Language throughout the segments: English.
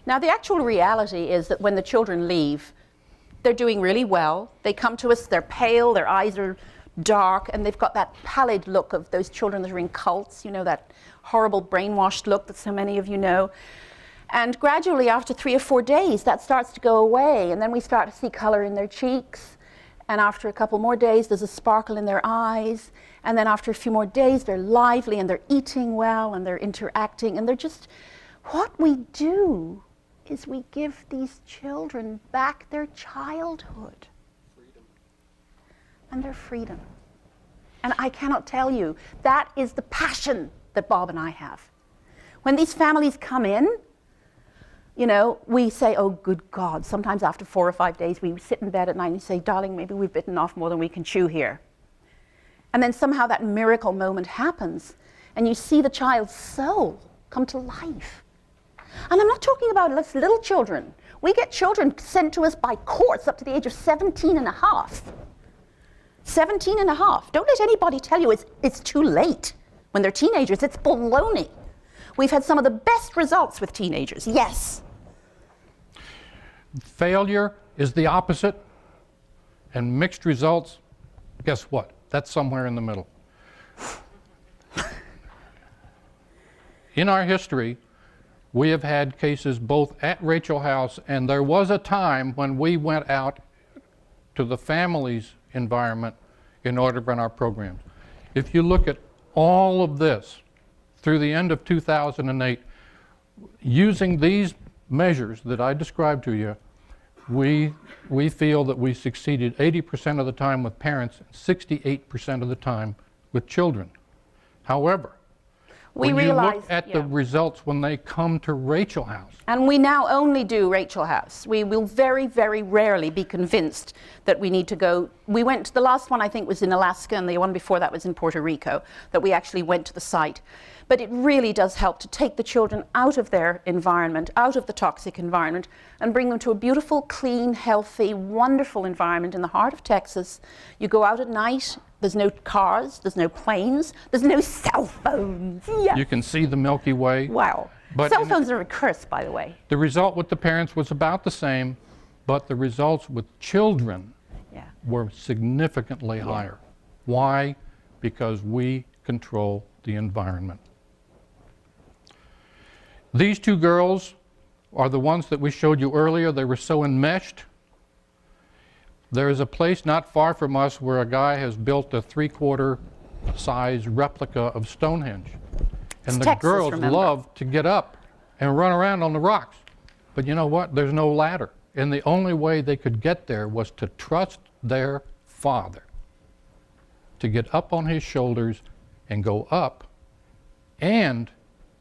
Now, the actual reality is that when the children leave, they're doing really well. They come to us, they're pale, their eyes are dark, and they've got that pallid look of those children that are in cults, you know, that horrible brainwashed look that so many of you know. And gradually, after 3 or 4 days, that starts to go away, and then we start to see color in their cheeks. And after a couple more days, there's a sparkle in their eyes. And then after a few more days, they're lively, and they're eating well, and they're interacting, and they're just, what we do is we give these children back their childhood. Freedom. And their freedom. And I cannot tell you, that is the passion that Bob and I have. When these families come in, you know, we say, oh, good God. Sometimes after 4 or 5 days, we sit in bed at night and say, darling, maybe we've bitten off more than we can chew here. And then somehow that miracle moment happens, and you see the child's soul come to life. And I'm not talking about little children. We get children sent to us by courts up to the age of 17 and a half. 17 and a half. Don't let anybody tell you it's too late when they're teenagers. It's baloney. We've had some of the best results with teenagers, yes. Failure is the opposite, and mixed results, guess what? That's somewhere in the middle. In our history, we have had cases both at Rachel House, and there was a time when we went out to the family's environment in order to run our programs. If you look at all of this through the end of 2008, using these measures that I described to you, we feel that we succeeded 80% of the time with parents, 68% of the time with children. However, when you look at the results when they come to Rachel House. And we now only do Rachel House. We will very, very rarely be convinced that we need to go. We went to the last one, I think, was in Alaska, and the one before that was in Puerto Rico, that we actually went to the site. But it really does help to take the children out of their environment, out of the toxic environment, and bring them to a beautiful, clean, healthy, wonderful environment in the heart of Texas. You go out at night. There's no cars, there's no planes, there's no cell phones. Yes. You can see the Milky Way. Wow. But cell phones are a curse, by the way. The result with the parents was about the same, but the results with children were significantly higher. Why? Because we control the environment. These 2 girls are the ones that we showed you earlier. They were so enmeshed. There is a place not far from us where a guy has built a 3/4 size replica of Stonehenge. And the Texas, girls remember. love to get up and run around on the rocks. But you know what? There's no ladder. And the only way they could get there was to trust their father, to get up on his shoulders and go up, and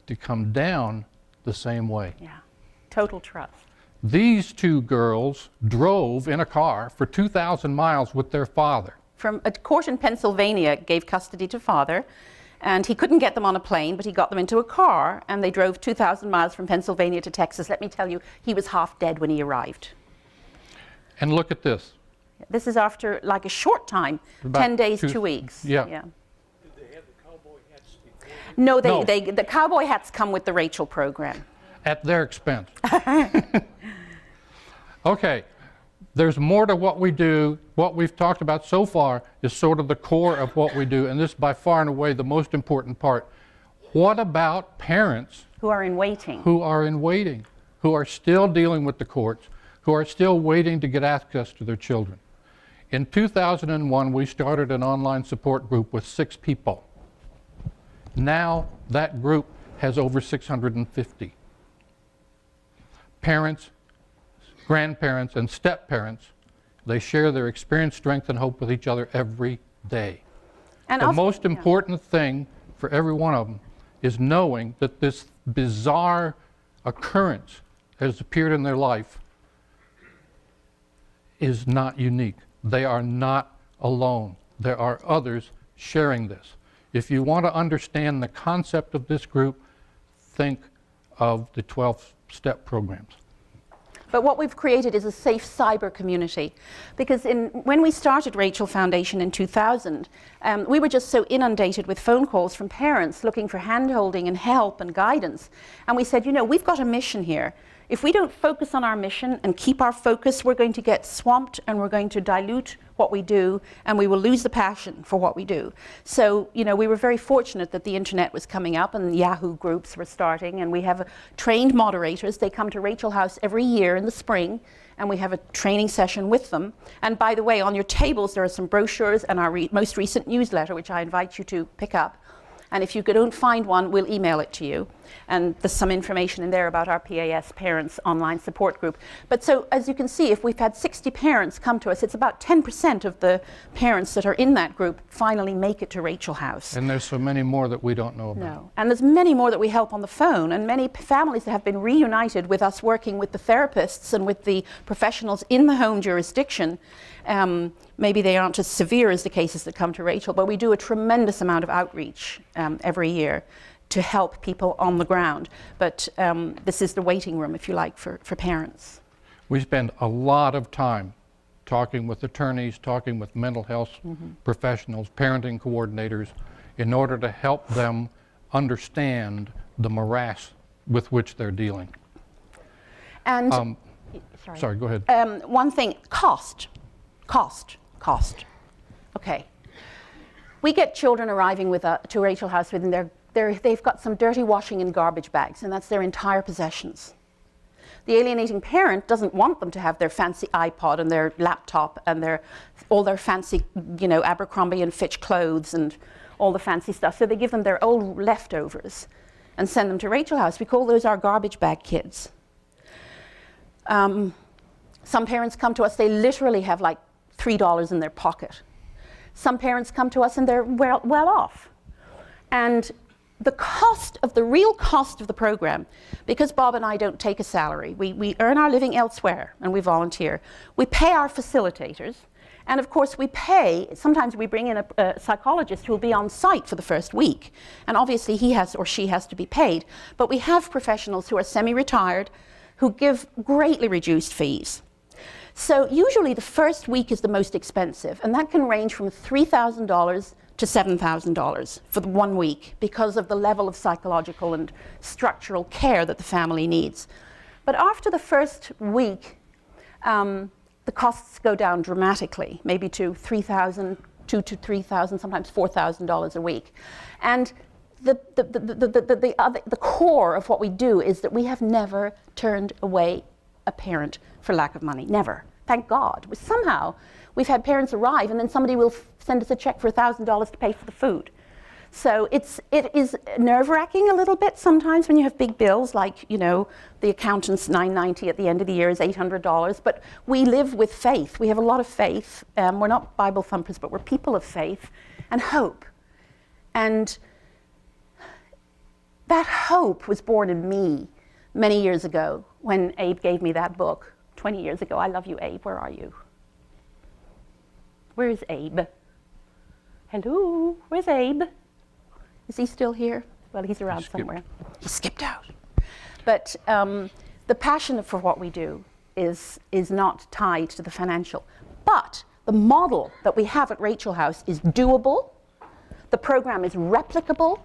to come down the same way. Yeah, total trust. These 2 girls drove in a car for 2,000 miles with their father. From a court in Pennsylvania gave custody to father, and he couldn't get them on a plane, but he got them into a car, and they drove 2,000 miles from Pennsylvania to Texas. Let me tell you, he was half dead when he arrived. And look at this. This is after like a short time, About 10 days, 2 weeks. Yeah. Did they have the cowboy hats before? No, the cowboy hats come with the Rachel program. At their expense. Okay, there's more to what we do. What we've talked about so far is sort of the core of what we do, and this is by far and away the most important part. What about parents who are in waiting? Who are in waiting, who are still dealing with the courts, who are still waiting to get access to their children? In 2001, we started an online support group with 6 people. Now that group has over 650. Parents, grandparents, and step-parents, they share their experience, strength, and hope with each other every day. And the most important thing for every one of them is knowing that this bizarre occurrence that has appeared in their life is not unique. They are not alone. There are others sharing this. If you want to understand the concept of this group, think of the 12-step programs. But what we've created is a safe cyber community, because when we started Rachel Foundation in 2000, we were just so inundated with phone calls from parents looking for hand-holding and help and guidance. And we said, you know, we've got a mission here. If we don't focus on our mission and keep our focus, we're going to get swamped and we're going to dilute what we do, and we will lose the passion for what we do. So, you know, we were very fortunate that the internet was coming up and Yahoo groups were starting, and we have trained moderators. They come to Rachel House every year in the spring, and we have a training session with them. And by the way, on your tables there are some brochures and our most recent newsletter, which I invite you to pick up. And if you don't find one, we'll email it to you. And there's some information in there about our PAS Parents Online Support Group. But so, as you can see, if we've had 60 parents come to us, it's about 10% of the parents that are in that group finally make it to Rachel House. And there's so many more that we don't know about. No. And there's many more that we help on the phone, and many families that have been reunited with us working with the therapists and with the professionals in the home jurisdiction. Maybe they aren't as severe as the cases that come to Rachel, but we do a tremendous amount of outreach every year to help people on the ground. But this is the waiting room, if you like, for parents. We spend a lot of time talking with attorneys, talking with mental health professionals, parenting coordinators, in order to help them understand the morass with which they're dealing. And sorry, go ahead. one thing, cost. Okay. We get children arriving with to Rachel House with they've got some dirty washing and garbage bags, and that's their entire possessions. The alienating parent doesn't want them to have their fancy iPod and their laptop and all their fancy, you know, Abercrombie and Fitch clothes and all the fancy stuff. So they give them their old leftovers and send them to Rachel House. We call those our garbage bag kids. Some parents come to us, they literally have like $3 in their pocket. Some parents come to us and they're well off. And the real cost of the program, because Bob and I don't take a salary, we earn our living elsewhere and we volunteer. We pay our facilitators, and of course sometimes we bring in a psychologist who will be on site for the first week. And obviously he has or she has to be paid. But we have professionals who are semi-retired who give greatly reduced fees. So usually the first week is the most expensive, and that can range from $3,000 to $7,000 for the 1 week because of the level of psychological and structural care that the family needs. But after the first week, the costs go down dramatically, maybe to $2,000 to $3,000, sometimes $4,000 a week. And the core of what we do is that we have never turned away a parent for lack of money. Never. Thank God. Somehow we've had parents arrive and then somebody will send us a check for $1,000 to pay for the food. So it is nerve-wracking a little bit sometimes when you have big bills, like, you know, the accountant's $990 at the end of the year is $800. But we live with faith. We have a lot of faith. We're not Bible thumpers, but we're people of faith and hope. And that hope was born in me many years ago when Abe gave me that book 20 years ago. I love you, Abe. Where are you? Where's Abe? Hello? Where's Abe? Is he still here? Well, he's around somewhere. He skipped out. But the passion for what we do is not tied to the financial. But the model that we have at Rachel House is doable. The program is replicable.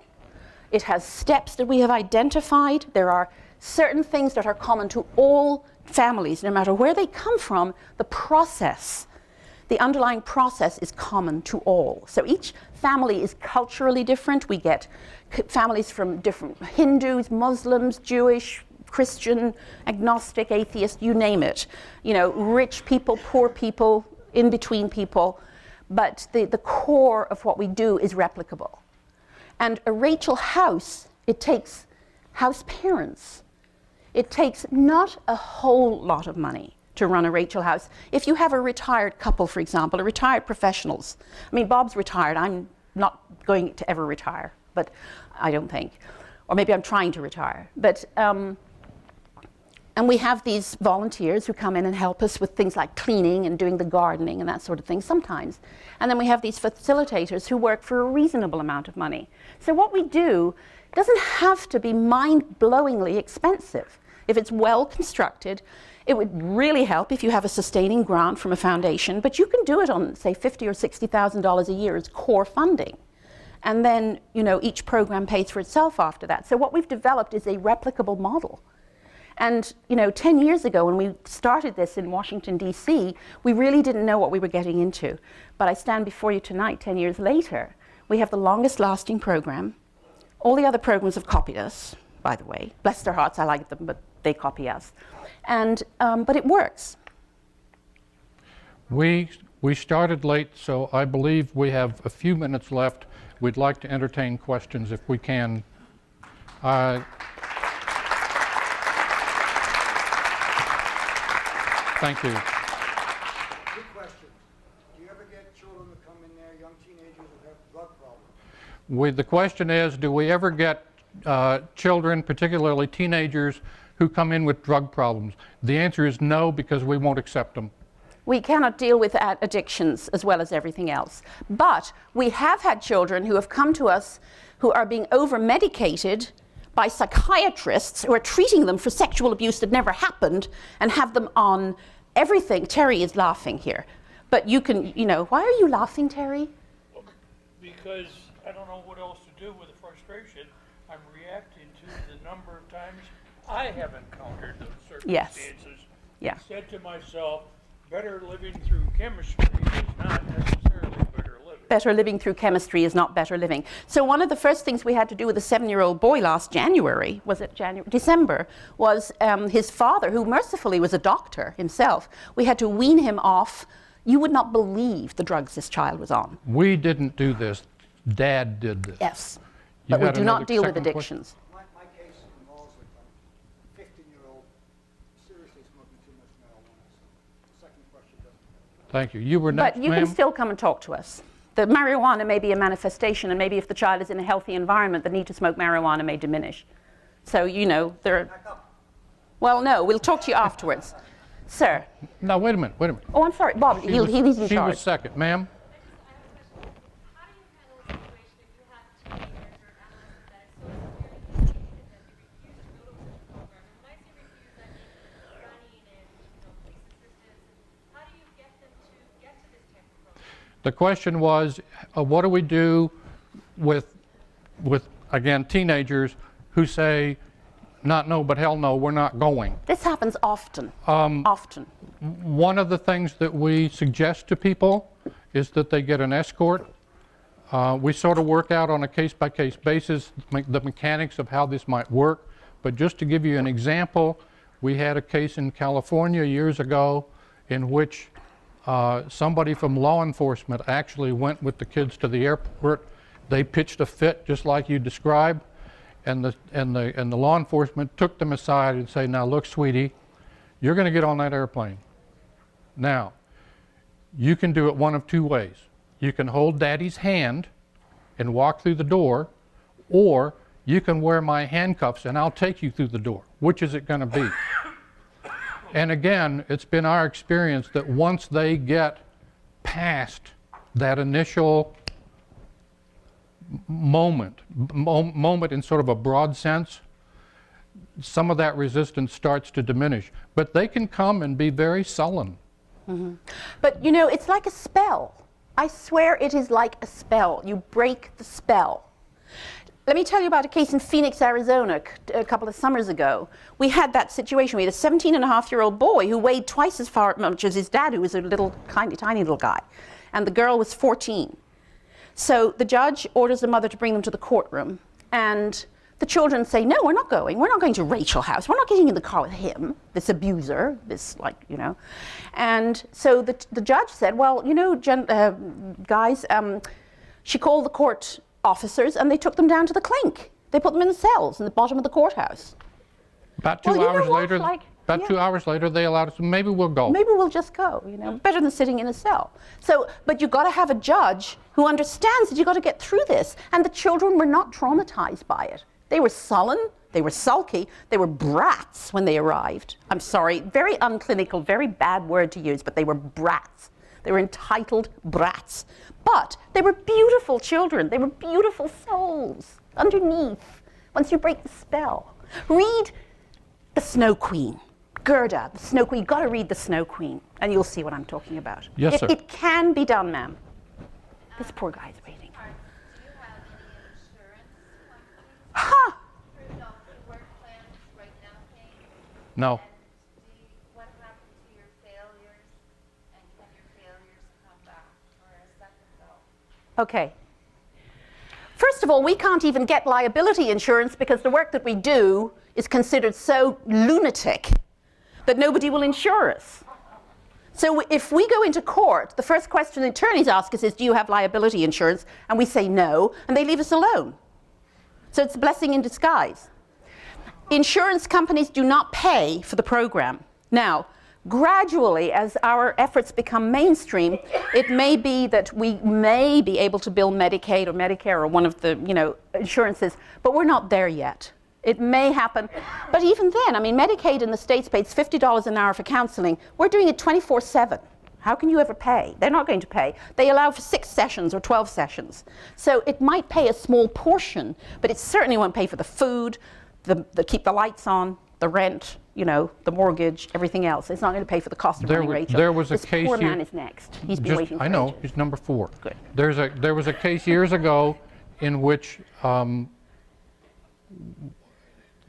It has steps that we have identified. There are certain things that are common to all families, no matter where they come from. The process, the underlying process is common to all. So each family is culturally different. We get families from different Hindus, Muslims, Jewish, Christian, agnostic, atheist, you name it. You know, rich people, poor people, in-between people. But the core of what we do is replicable. And a Rachel House, it takes house parents. It takes not a whole lot of money to run a Rachel House. If you have a retired couple, for example, or retired professionals. I mean, Bob's retired. I'm not going to ever retire, but I don't think. Or maybe I'm trying to retire. But and we have these volunteers who come in and help us with things like cleaning and doing the gardening and that sort of thing sometimes. And then we have these facilitators who work for a reasonable amount of money. So what we do doesn't have to be mind-blowingly expensive. If it's well constructed, it would really help if you have a sustaining grant from a foundation, but you can do it on, say, $50,000 or $60,000 a year as core funding. And then, you know, each program pays for itself after that. So what we've developed is a replicable model. And, you know, 10 years ago when we started this in Washington, D.C., we really didn't know what we were getting into. But I stand before you tonight, 10 years later, we have the longest lasting program. All the other programs have copied us, by the way. Bless their hearts, I like them, but they copy us. And, but it works. We started late, so I believe we have a few minutes left. We'd like to entertain questions if we can. Thank you. Good question. Do you ever get children that come in there, young teenagers who have drug problems? The question is, do we ever get children, particularly teenagers, who come in with drug problems? The answer is no, because we won't accept them. We cannot deal with addictions as well as everything else. But we have had children who have come to us who are being over-medicated by psychiatrists who are treating them for sexual abuse that never happened and have them on everything. Terry is laughing here. But you can, you know, why are you laughing, Terry? Because I don't know what else to do with the frustration. I'm reacting to the number of times I have encountered those circumstances. Yeah. Said to myself, better living through chemistry is not necessarily better living. Better living through chemistry is not better living. So one of the first things we had to do with a 7-year-old boy last January, was it December, was his father, who mercifully was a doctor himself, we had to wean him off. You would not believe the drugs this child was on. We didn't do this. Dad did this. Yes, You but we had do another not deal with second question? addictions. My case involves a 15-year-old seriously smoking too much marijuana. So the second question doesn't. Thank you. You were next, But you ma'am. can still come and talk to us. The marijuana may be a manifestation, and maybe if the child is in a healthy environment, the need to smoke marijuana may diminish. So, you know, there. Well, no, we'll talk to you afterwards. Sir. No, wait a minute, wait a minute. Oh, I'm sorry, Bob, he's in She charge. was second. Ma'am? How do you handle a situation if you have teenagers or adolescents that are so severely addicted that they refuse to go to a program? And when I say refuse, I mean running and police assistance. How do you get them to get to this type of program? The question was, what do we do with again, teenagers who say, not no, but hell no, we're not going. This happens often, often. One of the things that we suggest to people is that they get an escort. We sort of work out on a case-by-case basis the mechanics of how this might work. But just to give you an example, we had a case in California years ago in which somebody from law enforcement actually went with the kids to the airport. They pitched a fit just like you described. And the law enforcement took them aside and say, now look, sweetie, you're going to get on that airplane. Now, you can do it one of two ways. You can hold daddy's hand and walk through the door, or you can wear my handcuffs and I'll take you through the door. Which is it going to be? And again, it's been our experience that once they get past that initial moment in sort of a broad sense, some of that resistance starts to diminish. But they can come and be very sullen. Mm-hmm. But you know, it's like a spell. I swear it is like a spell. You break the spell. Let me tell you about a case in Phoenix, Arizona, a couple of summers ago. We had that situation. We had a 17-and-a-half-year-old boy who weighed twice as much as his dad, who was a little, tiny little guy. And the girl was 14. So the judge orders the mother to bring them to the courtroom, and the children say, no, we're not going. We're not going to Rachel House. We're not getting in the car with him, this abuser, this, like, you know. And so the judge said, well, you know, guys, she called the court officers, and they took them down to the clink. They put them in the cells in the bottom of the courthouse. About 2 hours later, About 2 hours later, they allowed us, maybe we'll go. Maybe we'll just go, you know, better than sitting in a cell. So, but you've got to have a judge who understands that you've got to get through this. And the children were not traumatized by it. They were sullen, they were sulky, they were brats when they arrived. I'm sorry, very unclinical, very bad word to use, but they were brats. They were entitled brats. But they were beautiful children. They were beautiful souls underneath, once you break the spell. Read The Snow Queen. Gerda, the Snow Queen. You've got to read The Snow Queen, and you'll see what I'm talking about. Yes, sir. It can be done, ma'am. This poor guy's waiting. Do you have any insurance companies Ha! through the work plans right now paying? No. What happened to your failures, and can your failures come back for a second go? Okay. First of all, we can't even get liability insurance because the work that we do is considered so lunatic that nobody will insure us. So if we go into court, the first question the attorneys ask us is, do you have liability insurance? And we say no, and they leave us alone. So it's a blessing in disguise. Insurance companies do not pay for the program. Now, gradually, as our efforts become mainstream, it may be that we may be able to bill Medicaid or Medicare or one of the, insurances, but we're not there yet. It may happen, but even then, I mean, Medicaid in the States pays $50 an hour for counseling. We're doing it 24/7. How can you ever pay? They're not going to pay. They allow for 6 sessions or 12 sessions. So it might pay a small portion, but it certainly won't pay for the food, the keep the lights on, the rent, the mortgage, everything else. It's not going to pay for the cost of running Rachel. There was a this case. Poor man is next. He's been waiting for I know. ages. He's number 4. Good. There was a case years ago in which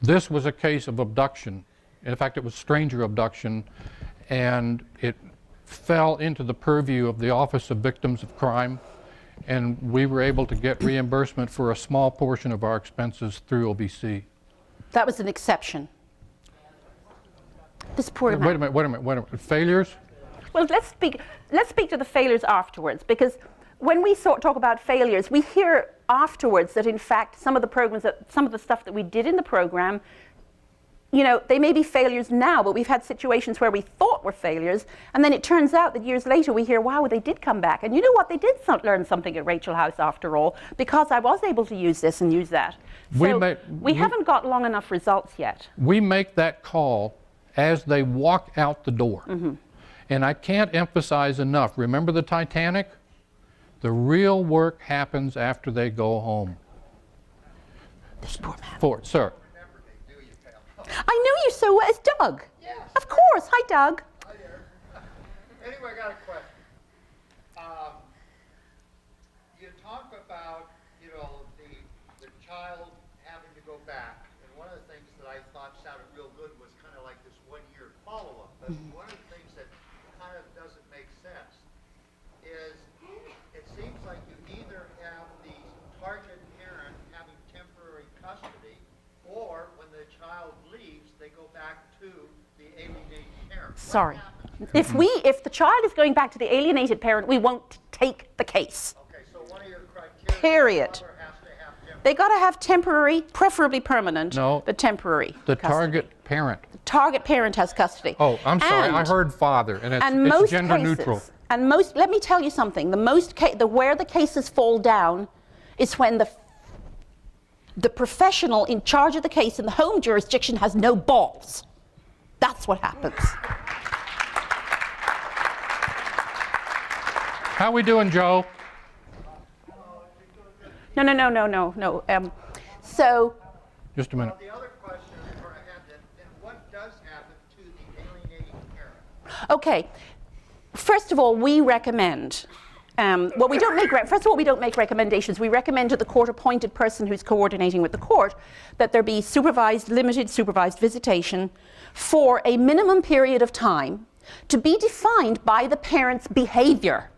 this was a case of abduction. In fact, it was stranger abduction, and it fell into the purview of the Office of Victims of Crime, and we were able to get reimbursement for a small portion of our expenses through OVC. That was an exception. This poor man. Wait a minute. Failures? Well, let's speak to the failures afterwards, because when we talk about failures, we hear afterwards that in fact some of the stuff that we did in the program, they may be failures now, but we've had situations where we thought were failures, and then it turns out that years later we hear, wow, they did come back. And you know what? They did learn something at Rachel House after all, because I was able to use this and use that. So we haven't got long enough results yet. We make that call as they walk out the door. Mm-hmm. And I can't emphasize enough, remember the Titanic? The real work happens after they go home. This poor man. Sir. I know you so well. It's Doug. Yes. Of course. Hi, Doug. Hi there. Anyway, I got a question. You talk about, the child having to go back, and one of the things that I thought sounded real good was kind of like this 1-year follow-up. But one of the things that kind of doesn't make sense is it seems like you either have the target parent having temporary custody, or when the child leaves, they go back to the alienated parent. Sorry. If the child is going back to the alienated parent, we won't take the case. Okay, so one of your criteria. Period. The mother has to have temporary. They got to have temporary, preferably permanent, No, but temporary. The custody. Target parent. The target parent has custody. Oh, I'm sorry. I heard father, and it's gender neutral. And let me tell you something. Where the cases fall down is when the professional in charge of the case in the home jurisdiction has no balls. That's what happens. How we doing, Joe? No. So. Just a minute. The other question I had then what does happen to the alienating parent? Okay. First of all, we recommend. First of all, we don't make recommendations. We recommend to the court-appointed person who's coordinating with the court that there be limited supervised visitation for a minimum period of time to be defined by the parent's behavior.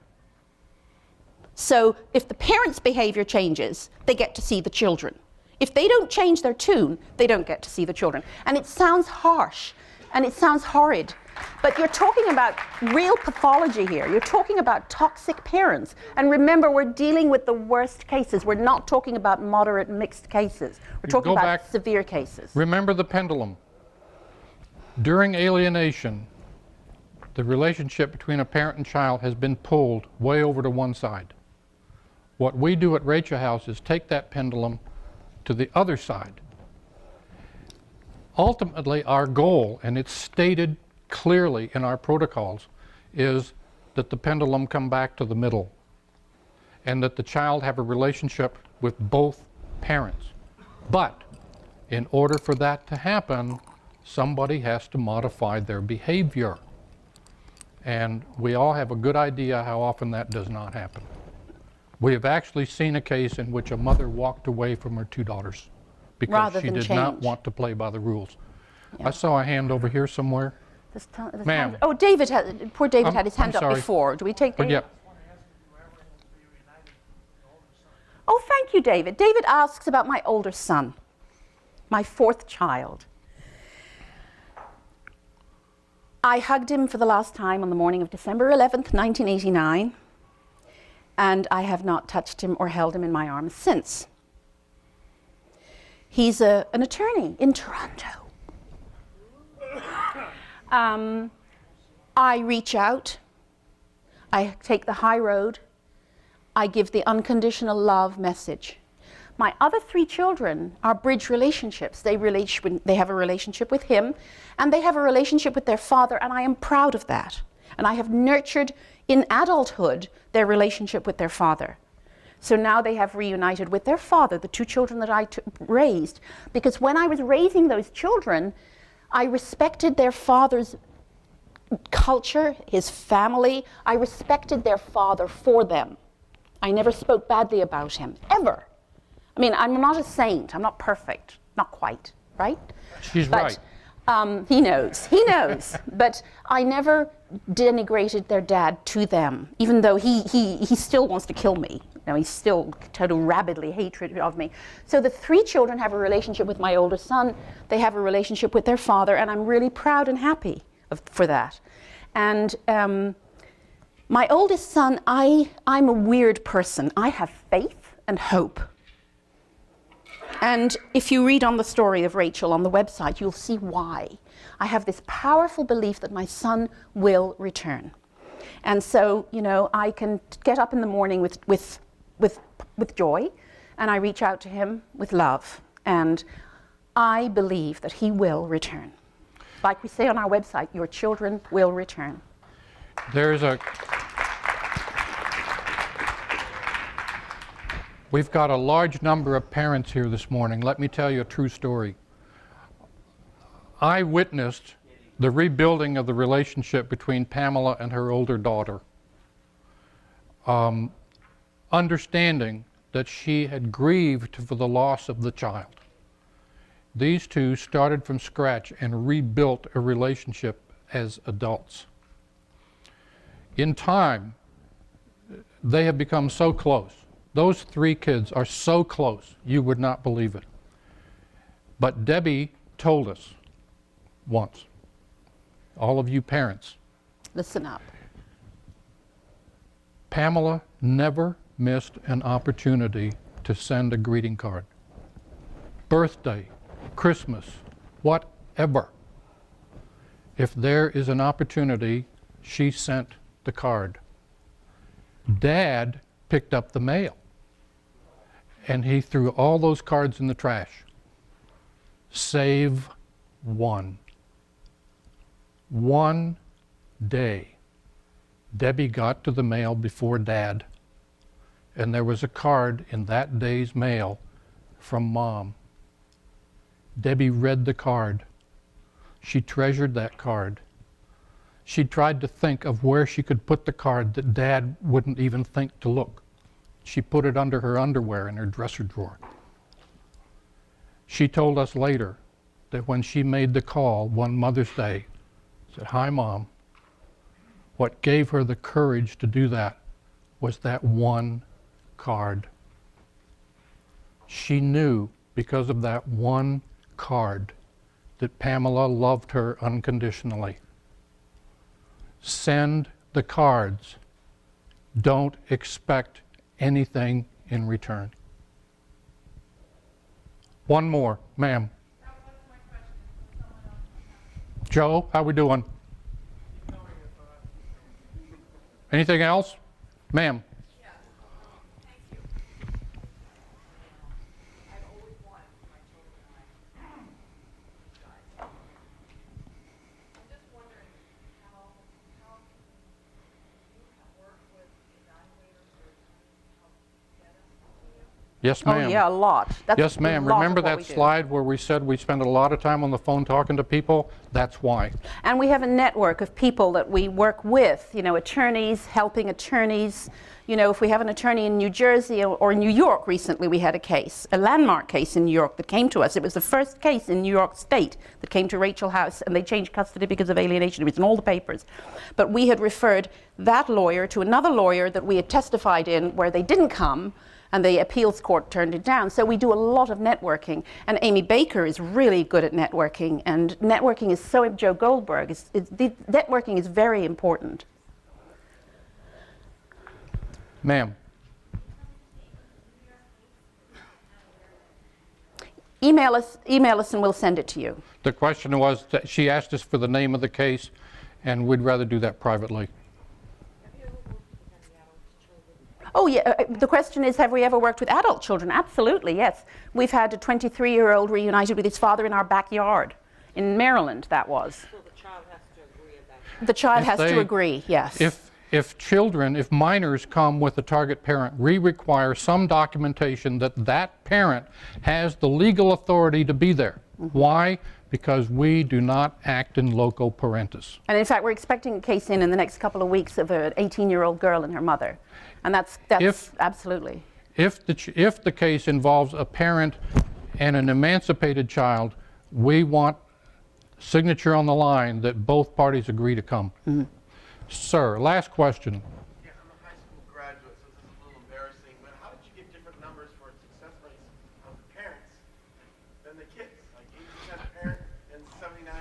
So if the parent's behavior changes, they get to see the children. If they don't change their tune, they don't get to see the children. And it sounds harsh, and it sounds horrid. But you're talking about real pathology here. You're talking about toxic parents. And remember, we're dealing with the worst cases. We're not talking about moderate mixed cases. We're talking about severe cases. Remember the pendulum. During alienation, the relationship between a parent and child has been pulled way over to one side. What we do at Rachel House is take that pendulum to the other side. Ultimately, our goal, and it's stated clearly in our protocols, is that the pendulum come back to the middle and that the child have a relationship with both parents. But in order for that to happen, somebody has to modify their behavior. And we all have a good idea how often that does not happen. We have actually seen a case in which a mother walked away from her 2 daughters because she did not want to play by the rules. I saw a hand over here somewhere. Ma'am. Oh, poor David had his hand up sorry. before. Do we take But David? yeah, Oh, thank you, David. David asks about my older son, my fourth child. I hugged him for the last time on the morning of December 11th, 1989, and I have not touched him or held him in my arms since. He's an attorney in Toronto. I reach out. I take the high road. I give the unconditional love message. My other three children are bridge relationships. They have a relationship with him, and they have a relationship with their father, and I am proud of that. And I have nurtured in adulthood their relationship with their father. So now they have reunited with their father, the two children that I raised, because when I was raising those children, I respected their father's culture, his family. I respected their father for them. I never spoke badly about him, ever. I mean, I'm not a saint. I'm not perfect. Not quite, right? she's right. He knows. But I never denigrated their dad to them, even though he still wants to kill me. You know, he's still total rabidly hatred of me. So the three children have a relationship with my older son. They have a relationship with their father, and I'm really proud and happy for that. And my oldest son, I'm a weird person. I have faith and hope. And if you read on the story of Rachel on the website, you'll see why. I have this powerful belief that my son will return. And so, you know, I can get up in the morning with joy, and I reach out to him with love. And I believe that he will return. Like we say on our website, your children will return. We've got a large number of parents here this morning. Let me tell you a true story. I witnessed the rebuilding of the relationship between Pamela and her older daughter, understanding that she had grieved for the loss of the child. These two started from scratch and rebuilt a relationship as adults. In time, they have become so close. Those three kids are so close, you would not believe it. But Debbie told us once, all of you parents, Listen up. Pamela never missed an opportunity to send a greeting card. Birthday, Christmas, whatever. If there is an opportunity, she sent the card. Dad picked up the mail, and he threw all those cards in the trash. Save one. One day, Debbie got to the mail before Dad, and there was a card in that day's mail from Mom. Debbie read the card. She treasured that card. She tried to think of where she could put the card that Dad wouldn't even think to look. She put it under her underwear in her dresser drawer. She told us later that when she made the call one Mother's Day, said, "Hi, Mom," what gave her the courage to do that was that one card. She knew because of that one card that Pamela loved her unconditionally. Send the cards. Don't expect anything in return. One more, ma'am. Joe, how we doing? Anything else? Ma'am. Yes, Oh, ma'am. yeah, a lot. That's Yes, a ma'am. lot of Remember what that we do. slide where we said we spend a lot of time on the phone talking to people? That's why. And we have a network of people that we work with, you know, attorneys, helping attorneys. You know, if we have an attorney in New Jersey or New York, recently we had a case, a landmark case in New York that came to us. It was the first case in New York State that came to Rachel House, and they changed custody because of alienation. It was in all the papers. But we had referred that lawyer to another lawyer that we had testified in where they didn't come, and the appeals court turned it down. So we do a lot of networking. And Amy Baker is really good at networking. And networking is so, Joe Goldberg, networking is very important. Ma'am. Email us and we'll send it to you. The question was that she asked us for the name of the case, and we'd rather do that privately. Oh, yeah. The question is, have we ever worked with adult children? Absolutely, yes. We've had a 23-year-old reunited with his father in our backyard. In Maryland, that was. So the child has to agree at that. The child If has they- to agree, yes. If minors come with a target parent, we require some documentation that that parent has the legal authority to be there. Why? Because we do not act in loco parentis. And in fact, we're expecting a case in the next couple of weeks of an 18-year-old girl and her mother. And that's absolutely. If the case involves a parent and an emancipated child, we want signature on the line that both parties agree to come. Sir, last question. Yeah, I'm a high school graduate, so this is a little embarrassing, but how did you get different numbers for success rates of the parents than the kids? Like 80% parent and 79%.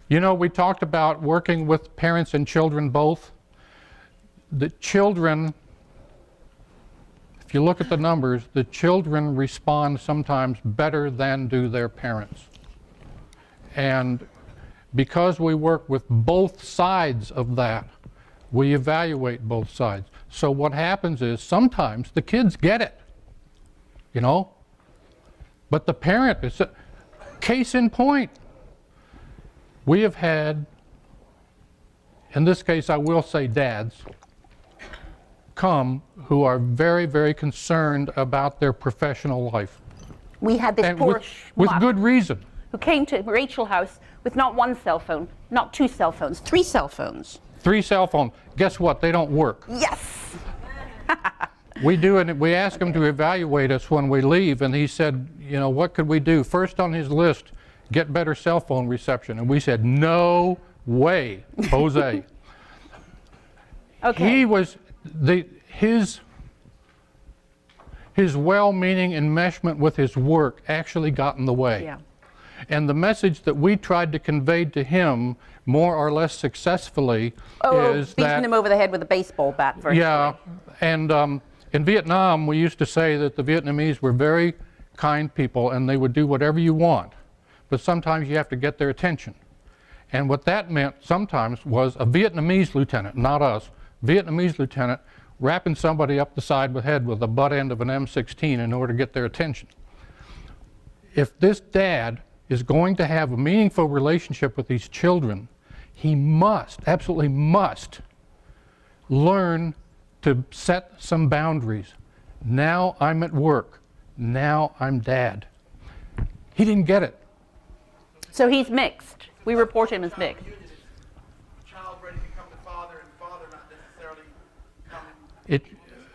You know, we talked about working with parents and children both. The children, if you look at the numbers, the children respond sometimes better than do their parents. And because we work with both sides of that, we evaluate both sides. So what happens is sometimes the kids get it, you know, but the parent is, case in point, we have had, in this case I will say dads, come who are very, very concerned about their professional life. We had this And poor with schmuck good reason. who came to Rachel House with not one cell phone, not 2 cell phones, 3 cell phones. 3 cell phones. Guess what? They don't work. Yes! We do, and we ask him to evaluate us when we leave, and he said, you know, what could we do? First on his list, get better cell phone reception. And we said, no way, Jose. Okay. He was, his well-meaning enmeshment with his work actually got in the way. Yeah. And the message that we tried to convey to him, more or less successfully, is beating that... him over the head with a baseball bat, virtually. Yeah, and in Vietnam, we used to say that the Vietnamese were very kind people and they would do whatever you want, but sometimes you have to get their attention. And what that meant sometimes was a Vietnamese lieutenant, not us, Vietnamese lieutenant wrapping somebody up the side of the head with the butt end of an M16 in order to get their attention. If this dad is going to have a meaningful relationship with these children, he must, absolutely must, learn to set some boundaries. Now I'm at work. Now I'm dad. He didn't get it. So he's mixed. We report him as mixed. Child ready to come to father and father not necessarily come.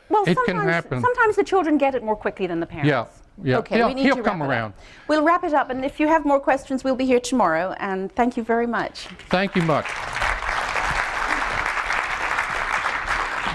Well, It can happen. Sometimes the children get it more quickly than the parents. Yeah, yeah. Okay, we need He'll to come wrap it up. around. We'll wrap it up, and if you have more questions, we'll be here tomorrow. And thank you very much. Thank you much.